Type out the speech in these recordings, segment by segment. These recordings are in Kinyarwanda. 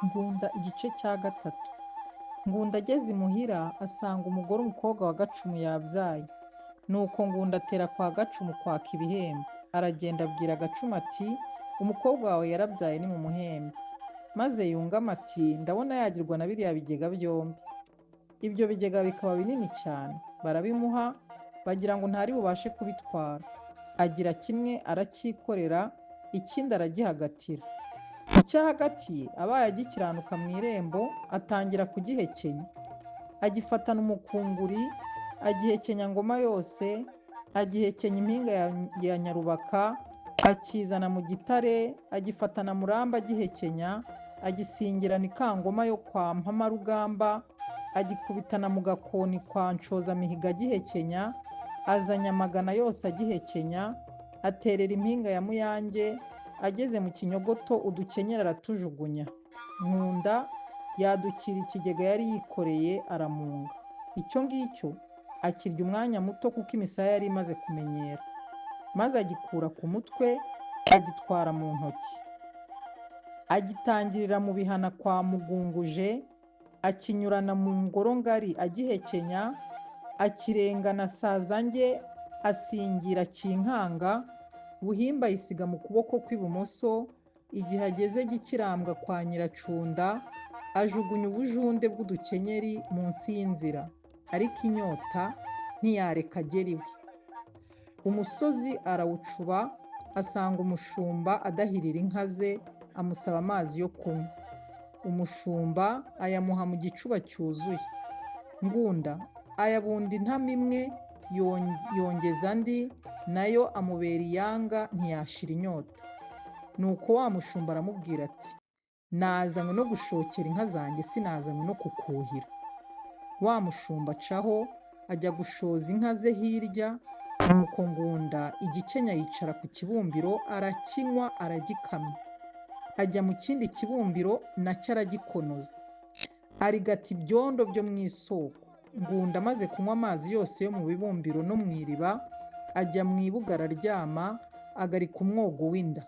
Ngunda igice cya gatatu. Ngunda ageze imuhira asanga umugore umukobwa wa Gacumu yabyaye. Nuko Ngunda atera kwa Gacumu kwaka ibihembo. Aragenda abwira Gacumu ati umukobwa wawe yarabyaye ni mu muhembe. Maze yungamo ati ndabona yagirwa na biriya bigega byombi. Ibyo bigega bikaba binini cyane. Barabimuha bagira ngo ntari bubashe kubitwara. Agira kimwe aracyikorera, ikindi aragihagatira. Icyo hagati abaye agikiranuka mu irembo atangira kugihekenya. Agifatana umukunguri, agihekenya ngoma yose, agihekenya impinga ya Nyarubaka, akizana mu gitare, agifatana Muramba agihekenya, agisingirana ikangoma yo kwa Mpamarugamba, agikubitana mu gakoni kwa Nshozamihigo agihekenya, aza Nyamagana yose agihekenya, aterera impinga ya Muyange, ageze mu Kinyogoto udukenyera aratujugunya. Nkunda yadukira ikigega yari yikoreye aramunga. Icyo ngicyo akirya umwanya muto kuko imisaya yari imaze kumenyera. Maze agikura ku mutwe agitwara mu ntoki. Agitangirira mu bihana kwa Mugunguje, akinyurana mu ngoro ngari agihekenya, akirengana Sazange asingira Kinkanga, Buhimba ayisiga mu kuboko kw'ibumoso, igihe ageze Gikirambwa kwa Nyiracunda, ajugunya ubujunde bw'udukenyeri munsi y'inzira, ariko inyota ntiyareka agera iwe. Umusozi arawucuba, asanga umushumba adahirira inka ze, amusaba amazi yo kunywa. Umushumba ayamuha mu gicuba cyuzuye. Ngunda ayabunda intama imwe, yongeza andi, nayo amubera iyanga ntiyashira inyota. Nuko wa mushumba aramubwira ati nazanywe no gushokera inka zanjye, sinazanywe no kukuhira. Wa mushumba acaho ajya gushoza inka ze hirya. Nuko Ngunda igikenya yicara ku kibumbiro arakinywa aragikamya. Ajya mu kindi kibumbiro nacyo aragikonoza, arigata ibyondo byo mu isoko. Ngunda amaze kunywa amazi yose yo mu bibumbiro no mu iriba, ajya mu ibuga araryama, agarika umwogo w'inda.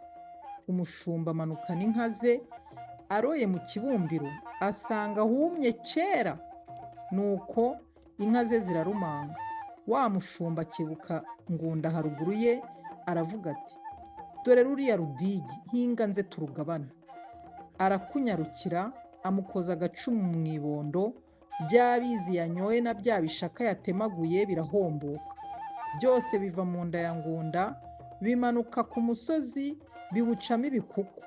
Umushumba amanukana inka ze, aroye mu kibumbiro asanga humye kera. Nuko inka ze zirarumanga. Wa mushumba akebuka Ngunda haruguru ye, aravuga ati dore ruriya rudigi hinga nze turugabana. Arakunyarukira amukoza agacumu mu ibondo, bya bizi yanyoye na bya bishaka yatemaguye birahomboka. Byose biva mu nda ya Ngunda, bimanuka ku musozi biwucamo ibikuku.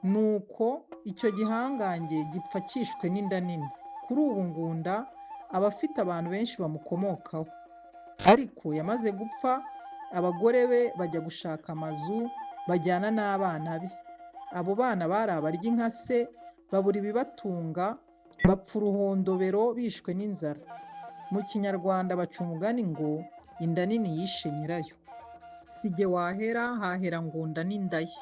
Nuko icyo gihangange gipfa cyishwe n'inda nini. Kuri ubu Ngunda aba afite abantu benshi bamukomokaho, ariko yamaze gupfa abagore be bajya gushaka amazu bajyana n'abana be. Abo bana bari abarya inka se, babura ibibatunga, bapfa uruhondobero bishwe n'inzara. Mu Kinyarwanda baca umugani ngo inda nini yishe nyirayo. Si jye wahera, hahera Ngunda n'inda ye.